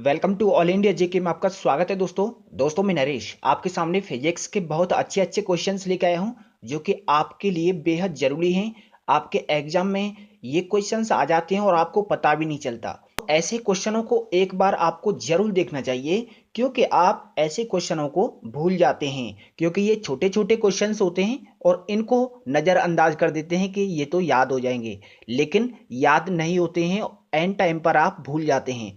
Welcome to all India जेके में आपका स्वागत है दोस्तों मैं नरेश आपके सामने फिजिक्स के बहुत अच्छे अच्छे क्वेश्चंस लेके आया हूं जो कि आपके लिए बेहद जरूरी हैं। आपके एग्जाम में ये क्वेश्चंस आ जाते हैं और आपको पता भी नहीं चलता। तो ऐसे क्वेश्चनों को एक बार आपको जरूर देखना चाहिए क्योंकि आप ऐसे क्वेश्चनों को भूल जाते हैं क्योंकि ये छोटे छोटे क्वेश्चंस होते हैं और इनको नज़रअंदाज कर देते हैं कि ये तो याद हो जाएंगे, लेकिन याद नहीं होते हैं। एंड टाइम पर आप भूल जाते हैं।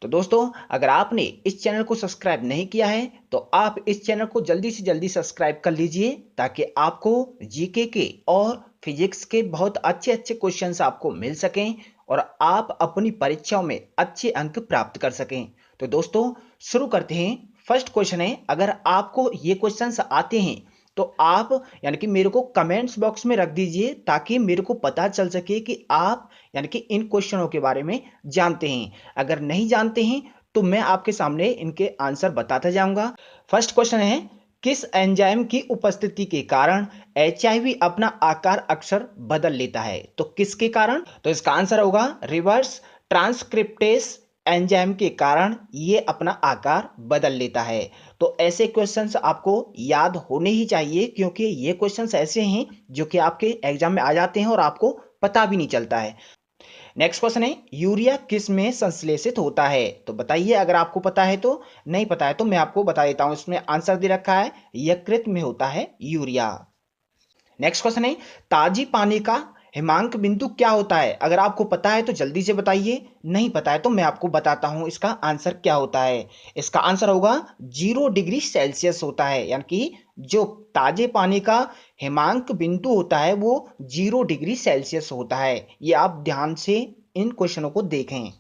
तो दोस्तों, अगर आपने इस चैनल को सब्सक्राइब नहीं किया है तो आप इस चैनल को जल्दी से जल्दी सब्सक्राइब कर लीजिए ताकि आपको जीके के और फिजिक्स के बहुत अच्छे अच्छे क्वेश्चंस आपको मिल सकें और आप अपनी परीक्षाओं में अच्छे अंक प्राप्त कर सकें। तो दोस्तों, शुरू करते हैं। फर्स्ट क्वेश्चन है, अगर आपको ये क्वेश्चंस आते हैं तो आप यानी कि मेरे को कमेंट्स बॉक्स में रख दीजिए ताकि मेरे को पता चल सके कि आप यानी कि इन क्वेश्चनों के बारे में जानते हैं। अगर नहीं जानते हैं तो मैं आपके सामने इनके आंसर बताता जाऊंगा। फर्स्ट क्वेश्चन है, किस एंजाइम की उपस्थिति के कारण एचआईवी अपना आकार अक्सर बदल लेता है? तो किसके कारण? तो इसका आंसर होगा रिवर्स ट्रांसक्रिप्टेस एंजाइम के कारण ये अपना आकार बदल लेता है। तो ऐसे क्वेश्चंस आपको याद होने ही चाहिए क्योंकि ये क्वेश्चंस ऐसे हैं जो कि आपके एग्जाम में आ जाते हैं और आपको पता भी नहीं चलता है। नेक्स्ट क्वेश्चन है, यूरिया किस में संश्लेषित होता है? तो बताइए, अगर आपको पता है तो। नहीं पता है तो मैं आपको बता देता हूं, इसमें आंसर दे रखा है यकृत में होता है यूरिया। नेक्स्ट क्वेश्चन है, ताजी पानी का हिमांक बिंदु क्या होता है? अगर आपको पता है तो जल्दी से बताइए, नहीं पता है तो मैं आपको बताता हूं इसका आंसर क्या होता है। इसका आंसर होगा 0 डिग्री सेल्सियस होता है, यानी कि जो ताजे पानी का हिमांक बिंदु होता है वो 0 डिग्री सेल्सियस होता है। ये आप ध्यान से इन क्वेश्चनों को देखें।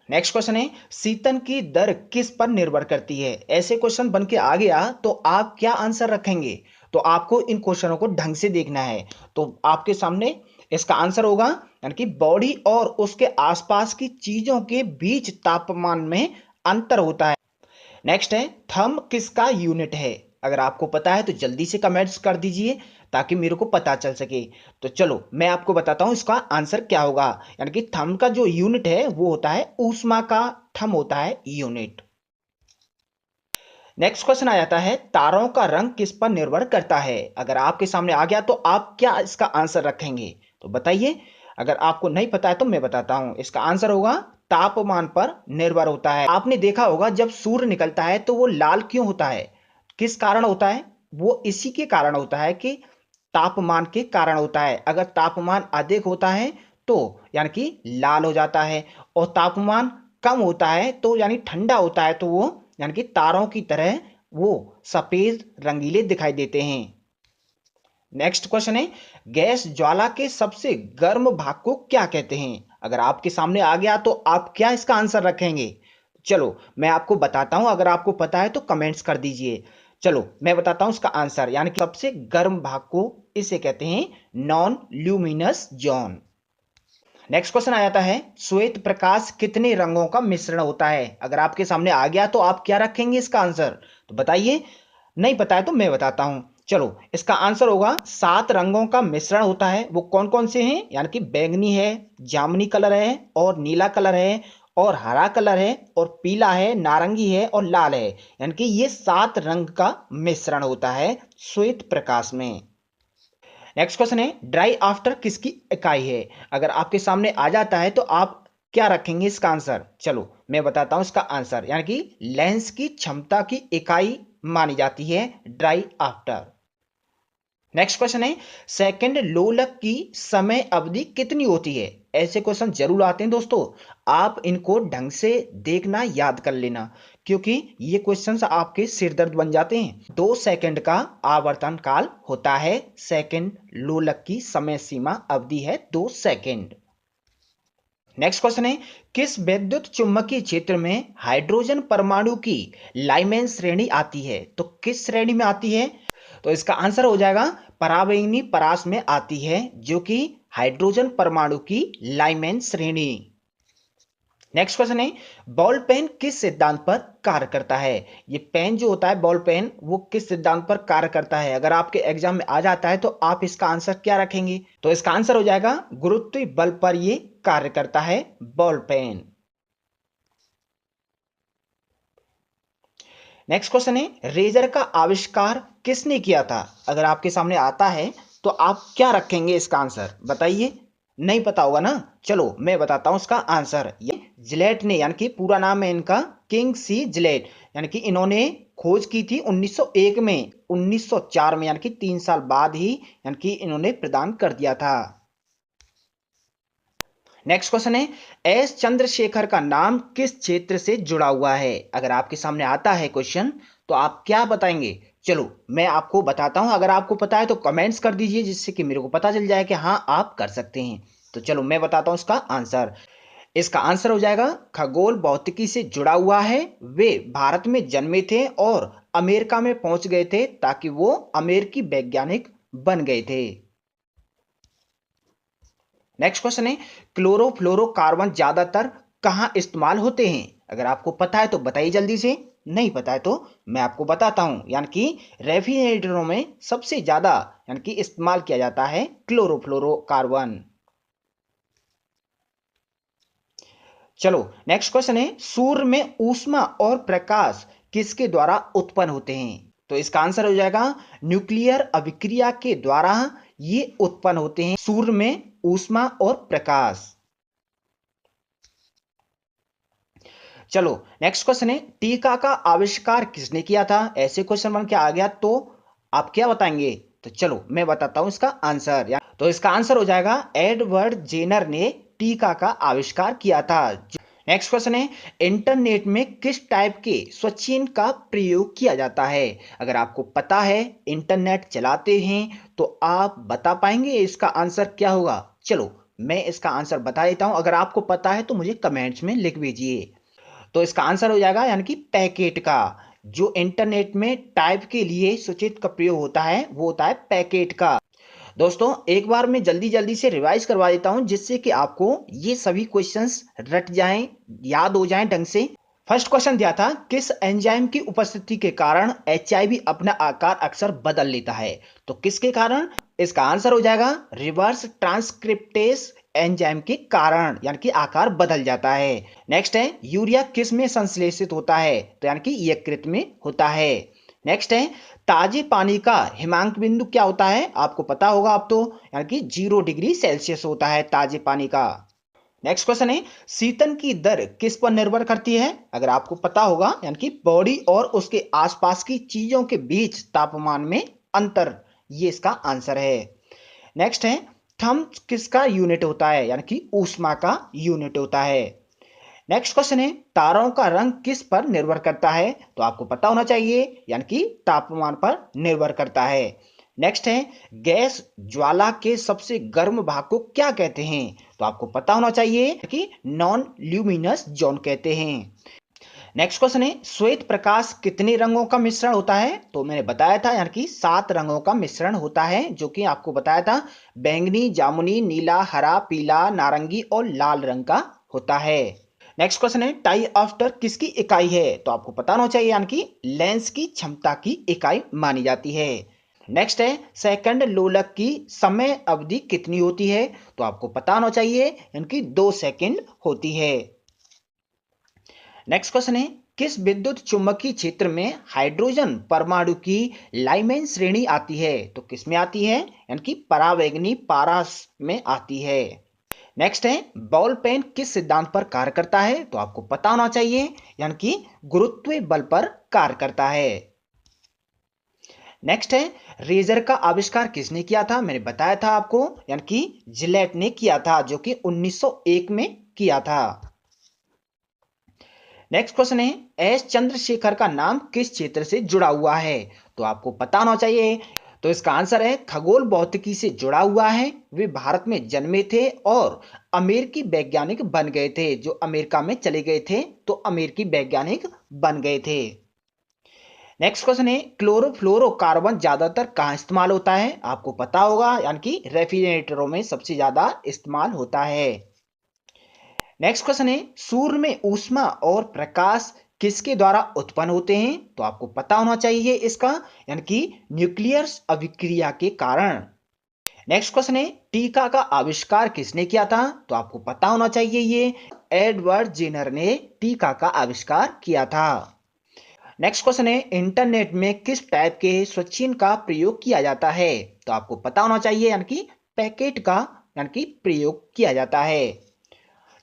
नेक्स्ट क्वेश्चन है, शीतन की दर किस पर निर्भर करती है? ऐसे क्वेश्चन बन के आ गया तो आप क्या आंसर रखेंगे? तो आपको इन क्वेश्चनों को ढंग से देखना है। तो आपके सामने इसका आंसर होगा यानी कि बॉडी और उसके आसपास की चीजों के बीच तापमान में अंतर होता है। नेक्स्ट है, थंब किसका यूनिट है? अगर आपको पता है तो जल्दी से कमेंट्स कर दीजिए ताकि मेरे को पता चल सके। तो चलो मैं आपको बताता हूं इसका आंसर क्या होगा। यानी कि थंब का जो यूनिट है वो होता है ऊष्मा का थंब होता है यूनिट। नेक्स्ट क्वेश्चन आ जाता है, तारों का रंग किस पर निर्भर करता है? अगर आपके सामने आ गया तो आप क्या इसका आंसर रखेंगे? तो बताइए। अगर आपको नहीं पता है तो मैं बताता हूं, इसका आंसर होगा तापमान पर निर्भर होता है। आपने देखा होगा जब सूर्य निकलता है तो वो लाल क्यों होता है? किस कारण होता है? वो इसी के कारण होता है कि तापमान के कारण होता है। अगर तापमान अधिक होता है तो यानी कि लाल हो जाता है, और तापमान कम होता है तो यानी ठंडा होता है तो वो यानी कि तारों की तरह वो सफेद रंगीले दिखाई देते हैं। नेक्स्ट क्वेश्चन है, गैस ज्वाला के सबसे गर्म भाग को क्या कहते हैं? अगर आपके सामने आ गया तो आप क्या इसका आंसर रखेंगे? चलो मैं आपको बताता हूं, अगर आपको पता है तो कमेंट्स कर दीजिए। चलो मैं बताता हूं इसका आंसर, यानी कि सबसे गर्म भाग को इसे कहते हैं non luminous zone. Next question आ जाता है, श्वेत प्रकाश कितने रंगों का मिश्रण होता है? अगर आपके सामने आ गया तो आप क्या रखेंगे इसका आंसर? तो बताइए। नहीं पता है तो मैं बताता हूं। चलो इसका आंसर होगा 7 रंगों का मिश्रण होता है। वो कौन कौन से हैं? यानी कि बैंगनी है, जामुनी कलर है, और नीला कलर है, और हरा कलर है, और पीला है, नारंगी है, और लाल है। यानी कि ये 7 रंग का मिश्रण होता है श्वेत प्रकाश में। नेक्स्ट क्वेश्चन है, ड्राई आफ्टर किसकी इकाई है? अगर आपके सामने आ जाता है तो आप क्या रखेंगे इसका आंसर? चलो मैं बताता हूं इसका आंसर, यानी कि लेंस की क्षमता की इकाई मानी जाती है ड्राई आफ्टर। नेक्स्ट क्वेश्चन है, सेकंड लोलक की समय अवधि कितनी होती है? ऐसे क्वेश्चन जरूर आते हैं दोस्तों, आप इनको ढंग से देखना, याद कर लेना, क्योंकि ये क्वेश्चंस आपके सिर दर्द बन जाते हैं। 2 सेकंड का आवर्तन काल होता है सेकंड लोलक की समय सीमा अवधि है 2 सेकंड। नेक्स्ट क्वेश्चन है, किस विद्युत चुंबकीय क्षेत्र में हाइड्रोजन परमाणु की लाइमेन श्रेणी आती है? तो किस श्रेणी में आती है? तो इसका आंसर हो जाएगा पराबैंगनी परास में आती है, जो कि हाइड्रोजन परमाणु की लाइमेन श्रेणी। नेक्स्ट क्वेश्चन है, बॉल पेन किस सिद्धांत पर कार्य करता है? ये पेन जो होता है बॉल पेन, वो किस सिद्धांत पर कार्य करता है? अगर आपके एग्जाम में आ जाता है तो आप इसका आंसर क्या रखेंगे? तो इसका आंसर हो जाएगा गुरुत्व बल पर ये कार्य करता है बॉल पेन। नेक्स्ट क्वेश्चन है, रेजर का आविष्कार किसने किया था? अगर आपके सामने आता है तो आप क्या रखेंगे इसका आंसर, बताइए। नहीं पता होगा ना, चलो मैं बताता हूं इसका आंसर। ये जिलेट ने, यानी कि पूरा नाम है इनका किंग सी जिलेट, यानी कि इन्होंने खोज की थी 1901 में, 1904 में, यानी कि 3 साल बाद ही यानी कि इन्होंने प्रदान कर दिया था। नेक्स्ट क्वेश्चन है, एस चंद्रशेखर का नाम किस क्षेत्र से जुड़ा हुआ है? अगर आपके सामने आता है क्वेश्चन तो आप क्या बताएंगे? चलो मैं आपको बताता हूं, अगर आपको पता है तो कमेंट्स कर दीजिए, जिससे कि मेरे को पता चल जाए कि हाँ आप कर सकते हैं। तो चलो मैं बताता हूं इसका आंसर। इसका आंसर हो जाएगा खगोल भौतिकी से जुड़ा हुआ है। वे भारत में जन्मे थे और अमेरिका में पहुंच गए थे, ताकि वो अमेरिकी वैज्ञानिक बन गए थे। नेक्स्ट क्वेश्चन है, क्लोरोफ्लोरोकार्बन ज्यादातर कहां इस्तेमाल होते हैं? अगर आपको पता है तो बताइए जल्दी से, नहीं पता है तो मैं आपको बताता हूं, यानी कि रेफ्रिजरेटरों में सबसे ज्यादा यानी कि इस्तेमाल किया जाता है क्लोरोफ्लोरोकार्बन। चलो नेक्स्ट क्वेश्चन है, सूर्य में ऊष्मा और प्रकाश किसके द्वारा उत्पन्न होते हैं? तो इसका आंसर हो जाएगा न्यूक्लियर अभिक्रिया के द्वारा ये उत्पन्न होते हैं, सूर्य में ऊष्मा और प्रकाश। चलो नेक्स्ट क्वेश्चन है, टीका का आविष्कार किसने किया था? ऐसे क्वेश्चन बन के आ गया तो आप क्या बताएंगे? तो चलो मैं बताता हूं इसका आंसर। तो इसका आंसर हो जाएगा एडवर्ड जेनर ने टीका का आविष्कार किया था। नेक्स्ट क्वेश्चन है, इंटरनेट में किस टाइप के स्वैच्छिन का प्रयोग किया जाता है? अगर आपको पता है, इंटरनेट चलाते हैं, तो आप बता पाएंगे इसका आंसर क्या होगा? चलो मैं इसका आंसर बता देता हूं, अगर आपको पता है तो मुझे कमेंट्स में लिख दीजिए। तो इसका आंसर हो जाएगा यानी कि पैकेट का। जो इंटरनेट में टाइप के लिए सूचित का प्रयोग होता है वो होता है पैकेट का। दोस्तों एक बार मैं जल्दी जल्दी से रिवाइज करवा देता हूं, जिससे कि आपको ये सभी क्वेश्चंस रट जाएं, याद हो जाएं ढंग से। फर्स्ट क्वेश्चन दिया था, किस एंजाइम की उपस्थिति के कारण एचआईवी अपना आकार अक्सर बदल लेता है? तो किसके कारण? इसका आंसर हो जाएगा रिवर्स ट्रांसक्रिप्टेस एंजाइम के कारण, यानी कि आकार बदल जाता है। नेक्स्ट है, यूरिया किस में संश्लेषित होता है? तो यानी कि यकृत में होता है। नेक्स्ट है, ताजे पानी का हिमांक बिंदु क्या होता है? आपको पता होगा आप तो, यानी कि 0 डिग्री सेल्सियस होता है ताजे पानी का। नेक्स्ट क्वेश्चन है, शीतन की दर किस पर निर्भर करती है? अगर आपको पता होगा, यानी कि बॉडी और उसके आसपास की चीजों के बीच तापमान में अंतर, ये इसका आंसर है। नेक्स्ट है, थंब किसका यूनिट होता है? यानी कि ऊष्मा का यूनिट होता है। नेक्स्ट क्वेश्चन है, तारों का रंग किस पर निर्भर करता है? तो आपको पता होना चाहिए, यानी कि तापमान पर निर्भर करता है। नेक्स्ट है, गैस ज्वाला के सबसे गर्म भाग को क्या कहते हैं? तो आपको पता होना चाहिए कि नॉन ल्यूमिनस जोन कहते हैं। नेक्स्ट क्वेश्चन है, श्वेत प्रकाश कितने रंगों का मिश्रण होता है? तो मैंने बताया था, यानी कि 7 रंगों का मिश्रण होता है, जो कि आपको बताया था बैंगनी, जामुनी, नीला, हरा, पीला, नारंगी और लाल रंग का होता है। नेक्स्ट क्वेश्चन है, डाइऑप्टर किसकी इकाई है? तो आपको पता होना चाहिए, यानी कि लेंस की क्षमता की इकाई मानी जाती है। नेक्स्ट है, सेकंड लोलक की समय अवधि कितनी होती है? तो आपको पता होना चाहिए, यानी कि 2 सेकंड होती है। नेक्स्ट क्वेश्चन है, किस विद्युत चुंबकीय क्षेत्र में हाइड्रोजन परमाणु की लाइमेन श्रेणी आती है? तो किस में आती है? यानी कि परावैंगनी पारस में आती है। नेक्स्ट है, बॉल पेन किस सिद्धांत पर कार्य करता है? तो आपको पता होना चाहिए, यानी कि गुरुत्वीय बल पर कार्य करता है। नेक्स्ट है, रेजर का आविष्कार किसने किया था? मैंने बताया था आपको, यानी कि जिलेट ने किया था, जो कि 1901 में किया था। नेक्स्ट क्वेश्चन है, एस चंद्रशेखर का नाम किस क्षेत्र से जुड़ा हुआ है? तो आपको पता होना चाहिए। तो इसका आंसर है खगोल भौतिकी से जुड़ा हुआ है। वे भारत में जन्मे थे और अमेरिकी वैज्ञानिक बन गए थे, जो अमेरिका में चले गए थे तो अमेरिकी वैज्ञानिक बन गए थे। नेक्स्ट क्वेश्चन है, क्लोरोफ्लोरोकार्बन ज्यादातर कहाँ इस्तेमाल होता है? आपको पता होगा, यानी कि रेफ्रिजरेटरों में सबसे ज्यादा इस्तेमाल होता है। नेक्स्ट क्वेश्चन है, सूर्य में ऊष्मा और प्रकाश किसके द्वारा उत्पन्न होते हैं? तो आपको पता होना चाहिए इसका, यानी कि न्यूक्लियर अभिक्रिया के कारण। नेक्स्ट क्वेश्चन है, टीका का आविष्कार किसने किया था? तो आपको पता होना चाहिए, ये एडवर्ड जेनर ने टीका का आविष्कार किया था। नेक्स्ट क्वेश्चन है, इंटरनेट में किस टाइप के सर्च इंजन का प्रयोग किया जाता है? तो आपको पता होना चाहिए, यानी कि पैकेट का यानी कि प्रयोग किया जाता है।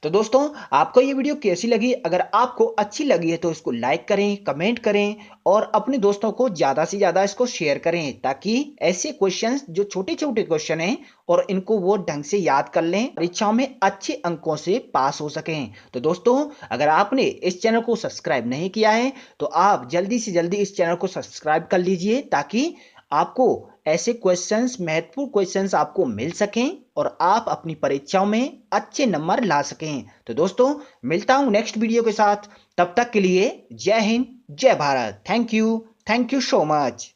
तो दोस्तों, आपको ये वीडियो कैसी लगी? अगर आपको अच्छी लगी है तो इसको लाइक करें, कमेंट करें और अपने दोस्तों को ज़्यादा से ज़्यादा इसको शेयर करें, ताकि ऐसे क्वेश्चंस जो छोटे छोटे क्वेश्चन हैं और इनको वो ढंग से याद कर लें, परीक्षाओं में अच्छे अंकों से पास हो सकें। तो दोस्तों, अगर आपने इस चैनल को सब्सक्राइब नहीं किया है तो आप जल्दी से जल्दी इस चैनल को सब्सक्राइब कर लीजिए, ताकि आपको ऐसे क्वेश्चंस, महत्वपूर्ण क्वेश्चंस आपको मिल सकें और आप अपनी परीक्षाओं में अच्छे नंबर ला सकें। तो दोस्तों, मिलता हूं नेक्स्ट वीडियो के साथ। तब तक के लिए जय हिंद, जय Bharat. Thank you so much.